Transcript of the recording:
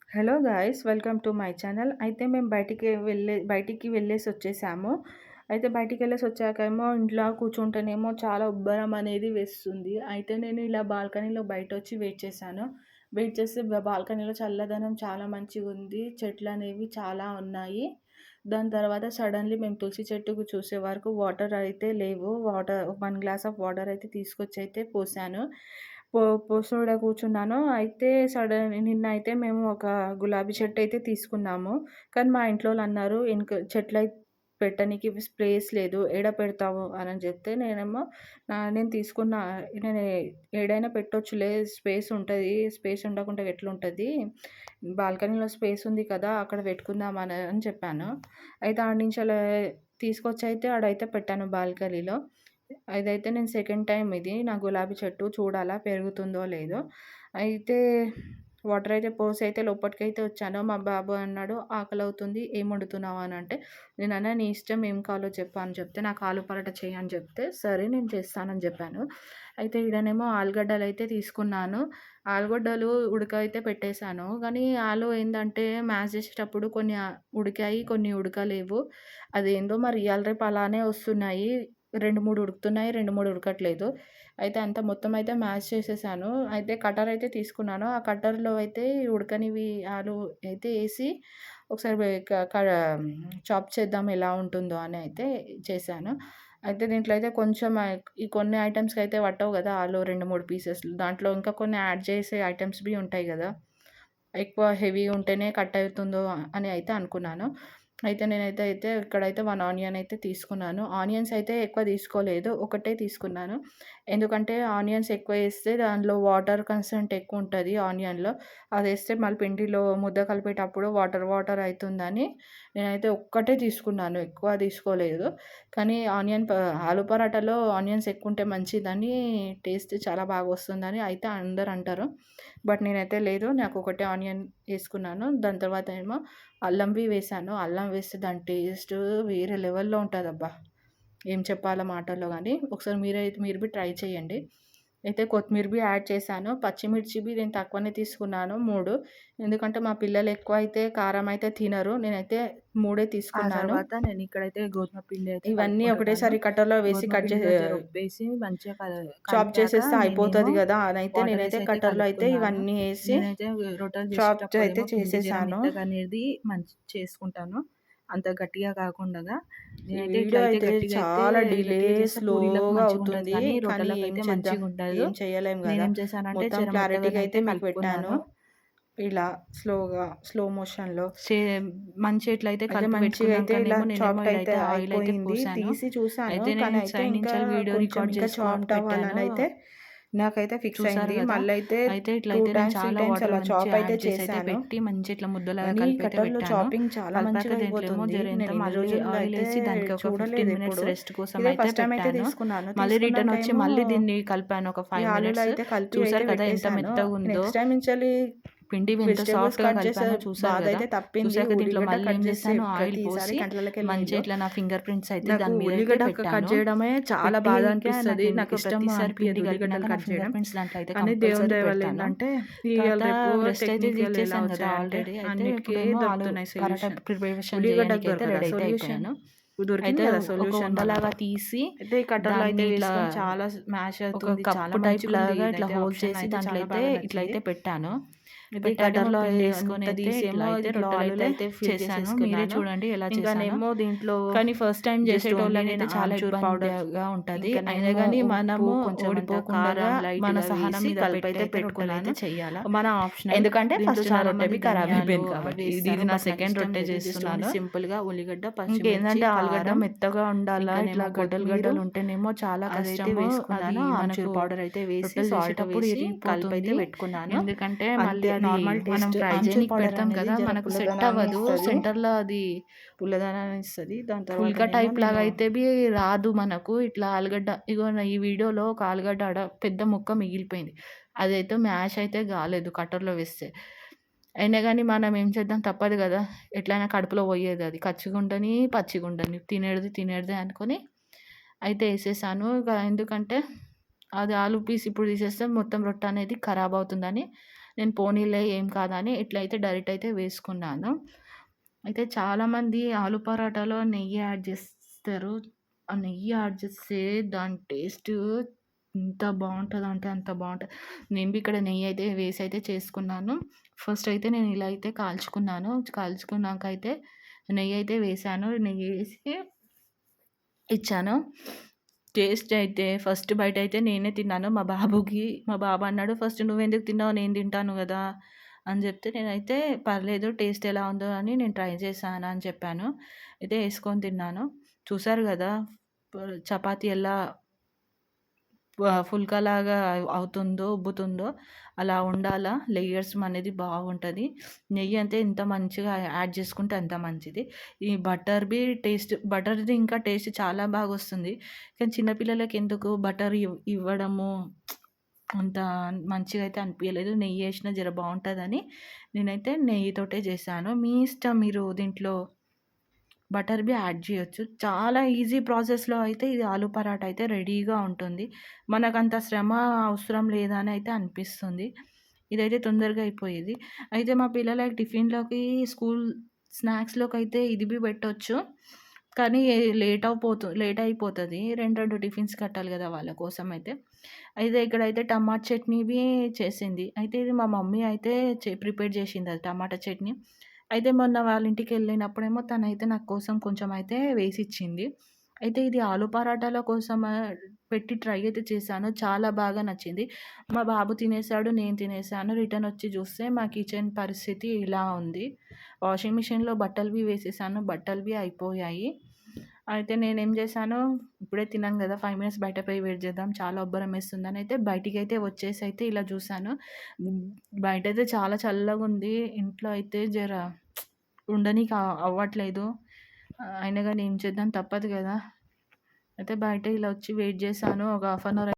Hello guys, welcome to my channel. అయితే మేము బయటికి వెళ్ళేసి వచ్చేసాము. అయితే బయటికెళ్ళేసి వచ్చాకేమో ఇంట్లో కూర్చుంటేనేమో చాలా ఉబ్బరం అనేది వేస్తుంది. అయితే నేను ఇలా బాల్కనీలో బయటొచ్చి వెయిట్ చేశాను. వెయిట్ చేస్తే బాల్కనీలో చల్లదనం చాలా మంచిగుంది. చెట్లనేవి చాలా ఉన్నాయి. దాని తర్వాత సడన్‌లీ మేము తులసి చెట్టుకు చూసే వరకు వాటర్ అయితే లేవు. 1 గ్లాస్ ఆఫ్ వాటర్ అయితే తీసుకొచ్చయితే పోసాను. పోసోడ కూర్చున్నాను. అయితే నిన్నయితే మేము ఒక గులాబీ చెట్టయితే తీసుకున్నాము. కానీ మా ఇంట్లోళ్ళన్నారు చెట్లయి పెట్టనీకి ప్లేస్ లేదు. ఏడ పెడతావు అనని చెప్తే నేనేమో నేను తీసుకున్న నేను ఏడైనా పెట్టొచ్చులే, స్పేస్ ఉంటది. స్పేస్ ఉండకుంటే ఎట్లుంటది? బాల్కనీలో స్పేస్ ఉంది కదా! అక్కడ పెట్టుకుందాం అని చెప్పాను. అయితే ఆడనించెల్లి తీసుకొచ్చయితే ఆడైతే పెట్టాను బాల్కనీలో. ఇదైతే నేను సెకండ్ టైమ్ ఇది. నా గులాబీ చెట్టు చూడాలా పెరుగుతుందో లేదో. అయితే వాటర్ అయితే పోసి అయితే లోపటికైతే వచ్చాను. మా బాబు అన్నాడు, "ఆకలవుతుంది ఏం వండుతున్నావు" అనంటే, నేనన్నా, "నీ ఇష్టం ఏం కావాలో చెప్పు" అని చెప్తే, నాకు ఆలు పరాటా చెయ్యి అని చెప్తే, సరే నేను చేస్తానని చెప్పాను. అయితే ఈడనేమో ఆలుగడ్డలైతే తీసుకున్నాను. ఆలుగడ్డలు ఉడకైతే పెట్టేశాను. కానీ ఆలు ఏందంటే మ్యాష్ చేసేటప్పుడు కొన్ని ఉడికాయి, కొన్ని ఉడకలేవు. అదేందో మరి ఇయాల రేపు అలానే వస్తున్నాయి. 2, 3 ఉడుకుతున్నాయి, 2, 3 ఉడకట్లేదు. అయితే అంతా మొత్తం అయితే మ్యాష్ చేసేసాను. అయితే కటర్ అయితే తీసుకున్నాను. ఆ కట్టర్‌లో అయితే ఉడకనివి ఆలు అయితే ఏసి ఒకసారి చాప్ చేద్దాం ఎలా ఉంటుందో అని అయితే చేశాను. అయితే దీంట్లో అయితే కొంచెం ఈ కొన్ని ఐటెమ్స్‌కి అయితే పట్టవు కదా! ఆలు 2, 3 పీసెస్‌లు. దాంట్లో ఇంకా కొన్ని యాడ్ చేసే ఐటెమ్స్‌వి ఉంటాయి గదా! ఎక్కువ హెవీ ఉంటేనే కట్ అవుతుందో అని అయితే అనుకున్నాను. అయితే నేనైతే ఇక్కడైతే 1 ఆనియన్ అయితే తీసుకున్నాను. ఆనియన్స్ అయితే ఎక్కువ తీసుకోలేదు. ఒకటే తీసుకున్నాను. ఎందుకంటే ఆనియన్స్ ఎక్కువ ఏస్తే దానిలో వాటర్ కన్సెంట్ ఎక్కువుంటది ఆనియన్‌లో. అదేస్తే మళ్ళీ పిండిలో ముద్ద కలిపేటప్పుడు వాటర్ వాటర్ అయితుందని నేనైతే ఒక్కటే తీసుకున్నాను. ఎక్కువ తీసుకోలేదు. కానీ ఆలు పరాటాలో ఆనియన్స్ ఎక్కువుంటే మంచిదని, టేస్ట్ చాలా బాగొస్తుందని అయితే అందరూ అంటారు. బట్ నేనైతే లేదు. నాకు ఒకటే ఆనియన్ ఏసుకున్నాను. దాని తర్వాత ఏమో అల్లంవి వేశాను. అల్లం వేస్తే దాని టేస్టు వేరే లెవెల్‌లో ఉంటదబ్బా! ఏం చెప్పాలో మాటల్లో గానీ, ఒకసారి మీరు ట్రై చేయండి. అయితే కొత్తిమీర యాడ్ చేశాను. పచ్చిమిర్చివి నేను తక్కువనే తీసుకున్నాను 3. ఎందుకంటే మా పిల్లలు ఎక్కువైతే కారం అయితే తినరు. నేనైతే 3 ఆ తీసుకున్నాను. తర్వాత నేనిక్కడైతే గోధుమ పిండి అయితే ఇవన్నీ కలుపుకుంటున్నాను. ఒకటేసారి కట్టర్‌లో వేసి గోధుమ కట్ చే పిండిలో ఉప్పేసి మంచిగా చాప్ కలిపాక చేసేస్తే నేనేమో అయిపోతది గదా! అనైతే వాటర్ నేనైతే ఏసి అయితే కట్టర్‌లో అయితే కలుపుకున్నాను. ఇవన్నీ ఏసి నేనైతే రొట్టెలు చాప్ అయితే చేసేటప్పుడేమో పిండి జర చేసేసాను. మెత్తగా అనేది చేసుకుంటాను. అంత గట్టిగా కాకుండగా. ఈ నేనైతే వీడియో ఇట్లయితే అయితే చాలా గట్టిగా చేస్తే పూరీలకు స్లోగా మంచిగుంటది అవుతుంది. కానీ కానీ ఏం రొట్టెలకైతే చేద్దాం? మంచిగుండదు. ఏం చేయలేం గదా! నేనేం చేశానంటే మొత్తం జర క్లారిటీగా అయితే మెత్తగానైతే మీకు పెట్టాను. కలుపుకున్నాను. ఇలా స్లో మోషన్‌లో. చే మంచిగా ఇట్లయితే అయితే కలిపి మంచిగా అయితే ఇలా పెట్టుకున్నాకనేమో నేనేమో చాప్ట్ అయితే ఈడైతే ఆయిల్ అయితే అయిపోయింది. పోసాను. తీసి చూసాను. అయితే కానీ నేను అయితే సైడ్ ఇంకా నుంచెల్లి వీడియో కొంచెం రికార్డ్ ఇంకా చేసుకొని చాప్ట్ పెట్టాను. అవ్వాలనైతే నాకైతే ఫిక్స్ చూసారు అయింది. గదా! మళ్ళైతే అయితే 2 ఇట్లయితే నేను టైమ్స్, 3 చాలా టైమ్స్ వాటర్ అలా మంచిగా చాప్ అయితే యాడ్ చేసయితే చేశాను. పెట్టి మంచిగా ఇట్లా ముద్దలాగా కానీ కలిపైతే కట్టర్‌లో పెట్టాను. చాపింగ్ చాలా కలిపాక మంచిగా దీంట్లేమో అయిపోతుంది. జర ఎంత నేను ఇన్ని మళ్ళీ రోజుల్లో అయితే ఆయిలేసి దానికి ఒక 15 మినిట్స్ చూడలేదెప్పుడు. రెస్ట్ కోసం ఇదే అయితే ఫస్ట్ టైమ్ అయితే పెట్టాను. తీసుకున్నాను. మళ్ళీ రిటర్న్ వచ్చి తీసుకున్నాకేమో మళ్ళీ దీన్ని కలిపాను ఒక ఈ 5 ఆలూలో మినిట్స్. అయితే కలిపి అయితే చూసారు కదా ఎంత పెట్టేసాను. మెత్తగుందో. నెక్స్ట్ టైమ్ నుంచెల్లి పిండి ఎంత వెజిటబుల్స్ సాఫ్ట్‌గా కట్ చేసే కలిపానో చూసారు గదా! బాధైతే తప్పింది. చూసాక దీంట్లో ఉల్లిగడ్డ మళ్ళీ కట్ ఏం చేస్తే చేశాను ఆయిల్ ప్రతిసారి పోసి కంట్లలోకెళ్ళి మంచిగా నీళ్ళు. ఇట్లా నా ఫింగర్ ప్రింట్స్ అయితే నాకు దాని మీద అయితే ఉల్లిగడ్డ కట్ పెట్టాను. చేయడమే చాలా బాధ పెట్టిక అనిపిస్తది. నాకింక నాకిష్టము ప్రతిసారి పిండి అనిపియదు ఉల్లిగడ్డలు కలిపినాక నా కట్ ఫింగర్ చేయడం. ప్రింట్స్ దాంట్లో అయితే కానీ దేవుని కంపల్సరీ దయ వల్ల పెడతాను. ఏందంటే ఇయాల తర్వాత రేపు రెస్ట్ అయితే టెక్నికల్ ఎలా తీసేసాను కదా వచ్చాయంటే ఆల్రెడీ. అయితే అన్నిటికి ఇప్పుడేమో ఆలు దొరుకుతున్నాయి పరాటా సొల్యూషన్. ప్రిపరేషన్ ఉల్లిగడ్డకు చేయనీకి అయితే దొరకదా రెడీ అయితే సొల్యూషన్? అయిపోయాను. దొరికింది అయితే కదా ఒక సొల్యూషన్ ఉండలాగా మనకు. తీసి అయితే ఈ కట్టర్‌లో అయితే దాన్ని ఇట్లా వేసుకొని చాలా స్మాష్ ఒక అవుతుంది. చాలా కప్పు టైప్ మంచిగుంది. లాగా ఇట్లా ఇదైతే హోల్ ఆప్షన్ చేసి అయితే దాంట్లో చాలా అయితే బాగా నచ్చింది. ఇట్లయితే పెట్టాను. అయితే ఈ పెట్టాకేమో కట్టర్‌లో పిండి వేసుకొని అంత అయితే ఇట్లా తీసేమో అయితే ఇట్లా రొట్టెలైతే ఆలులో ఫిల్ చేశాను. మీరే చేసేసుకున్నాను. చూడండి ఎలా చేశానో. ఇంకానేమో దీంట్లో కానీ ఫస్ట్ టైమ్ జస్ట్ ఓన్లీ చేసేటోళ్ళకైతే నేను చాలా ఆమ్చూర్ పౌడర్, ఇబ్బందిగా ఉంటది. అయినా ఇంకనేమో గాని ఉప్పు, మనము కొంచెం అంత ఓడిపోకుండగా కారం మన లైట్‌గా సహనం వేసి మీద పెట్టి కలిపైతే అయితే రొట్టెలైతే పెట్టుకున్నాను. చెయ్యాలా. మన ఆప్షనల్. ఎందుకంటే దీంట్లో ఫస్ట్ నా చాలా రొట్టె మంది ఖరాబ్ ధనియాలు అయిపోయింది కాబట్టి. ఇది వేస్తారు. నా బట్ సెకండ్ నాకిష్టం రొట్టె లేదు. జస్ట్ ఓన్లీ చేస్తున్నాను. సింపుల్‌గా ఉల్లిగడ్డ, పచ్చిమిర్చి, ఇంకేందంటే ఆలుగడ్డ కారం, మెత్తగా ఉండాలా, ఇట్లా ఇంకానేమో గడ్డలు కొత్తిమీరు గడ్డలు ఉంటేనేమో చాలా అదైతే కష్టము. అది వేసుకున్నాను. ఆమ్చూర్ మనకు పౌడర్ అయితే వేసి, రొట్టెలు సాల్ట్ చేసేటప్పుడు వేసి కలిపైతే ఇరిగిపోతుంది. పెట్టుకున్నాను. ఎందుకంటే అంతే మళ్ళీ అది నార్మల్ మనం టేస్ట్. ఫ్రై ఆమ్చూర్ చేయనీకి పౌడర్ పెడతాం అనేది కదా! జర మనకు సెట్ పుల్లదనాన్ని అవ్వదు. ఇస్తది. సెంటర్‌లో అది పుల్లదనాన్ని ఇస్తది. దాని పుల్కా తర్వాతనేమో టైప్ లాగా నేను అయితే రాదు మనకు. ఇట్లా ఆలుగడ్డ ఇగో ఈ వీడియోలో ఒక ఆలుగడ్డ పెద్ద ముక్క మిగిలిపోయింది. అదైతే మ్యాష్ అయితే కాలేదు కట్టర్‌లో వేస్తే. అయినా గాని మనం ఏం చేద్దాం తప్పదు గదా! ఎట్లైనా కడుపులో పోయేదది. కచ్చిగుండని, పచ్చిగుండని తినేటిదే అనుకోని అయితే ఏసేసాను. ఇగ ఎందుకంటే అది ఆలు పీస్ ఇప్పుడు తీసేస్తే మొత్తం రొట్టె అనేది ఖరాబ్ అవుతుందని నేను పోనీలే ఏం కాదని ఇట్లయితే డైరెక్ట్ అయితే వేసుకున్నాను. అయితే చాలామంది ఆలు పరాటాలో నెయ్యి యాడ్ చేస్తారు. ఆ నెయ్యి యాడ్ చేస్తే దాని టేస్టు ఎంత బావుంటదంటే అంత బావుంటది. నేను బి ఇక్కడ నెయ్యయితే వేసయితే చేసుకున్నాను. ఫస్ట్ అయితే నేను ఇలా అయితే కాల్చుకున్నాను. కాల్చుకున్నాకయితే నెయ్యయితే వేశాను. నెయ్యేసి ఇచ్చాను. టేస్ట్ అయితే ఫస్ట్ బైటయితే నేనే తిన్నాను. మా బాబు అన్నాడు, "ఫస్ట్ నువ్వెందుకు తిన్నావు? నేను తింటాను గదా!" అని జెప్తే నేనైతే పర్లేదు టేస్ట్ ఎలా ఉందో అని నేను ట్రై చేశాను అని చెప్పాను. అయితే యేసుకొని తిన్నాను. చూసారు గదా! చపాతీ ఎలా ఫుల్కాలాగా అవుతుందో, ఉబ్బుతుందో అలా ఉండాలా. లేయర్స్ అనేది బాగుంటది. నెయ్యి అంటే ఎంత మంచిగా యాడ్ చేసుకుంటే అంత మంచిది. ఈ బటర్‌ది ఇంకా టేస్ట్ చాలా బాగొస్తుంది. కానీ చిన్న పిల్లలకి ఎందుకు బటర్ ఇవ్వడము అంత మంచిగా అయితే అనిపియలేదు. నెయ్యేసినా జర బావుంటదని నేనైతే నెయ్యితోటే చేశాను. మీ ఇష్టం మీరు దీంట్లో బటర్ బి యాడ్ జేయొచ్చు. చాలా ఈజీ ప్రాసెస్‌లో అయితే ఇది ఆలు పరాటా అయితే రెడీగా ఉంటుంది. మనకంత శ్రమ అవసరం లేదని అయితే అనిపిస్తుంది. ఇదైతే తొందరగా అయిపోయేది. అయితే మా పిల్లలకి టిఫిన్‌లోకి స్కూల్ స్నాక్స్‌లోకైతే ఇది బి పెట్టొచ్చు. కానీ లేట్ అయిపోతది. 2 టిఫిన్స్ కట్టాలి గదా! వాళ్ళ కోసమయితే. అయితే ఇక్కడైతే టమాటా చట్నీవి చేసింది. అయితే ఇది మా మమ్మీ అయితే ప్రిపేర్ చేసిందది టమాటా చట్నీ. అయితే మొన్న వాళ్ళ ఇంటికెళ్ళినప్పుడేమో తనైతే నా కోసం కొంచెం అయితే వేసిచ్చింది. అయితే ఇది ఆలు పరాటాల కోసం పెట్టి ట్రై అయితే చేశాను. చాలా బాగా నచ్చింది. మా బాబు తినేసాడు. నేను తినేసాను. రిటర్నొచ్చి చూస్తే మా కిచెన్ పరిస్థితి ఇలా ఉంది. వాషింగ్ మిషన్‌లో బట్టలువి వేసేసాను. బట్టలువి అయిపోయాయి. అయితే నేనేం చేశాను, ఇప్పుడే తిన్నాను గదా! 5 మినిట్స్ బయట పోయి వెయిట్ చేద్దాం. చాలా ఉబ్బరమేస్తుందని అయితే బయటికైతే వచ్చేసైతే ఇలా చూసాను. హ్మ్. బయటైతే చాలా చల్లగుంది. ఇంట్లో అయితే ఉండనీకి అవ్వట్లేదు. అయినా గాని ఏం చేద్దాం తప్పదు గదా! అయితే బయట ఇలా వచ్చి వెయిట్ చేశాను. ఒక హాఫ్ అన్ అవర్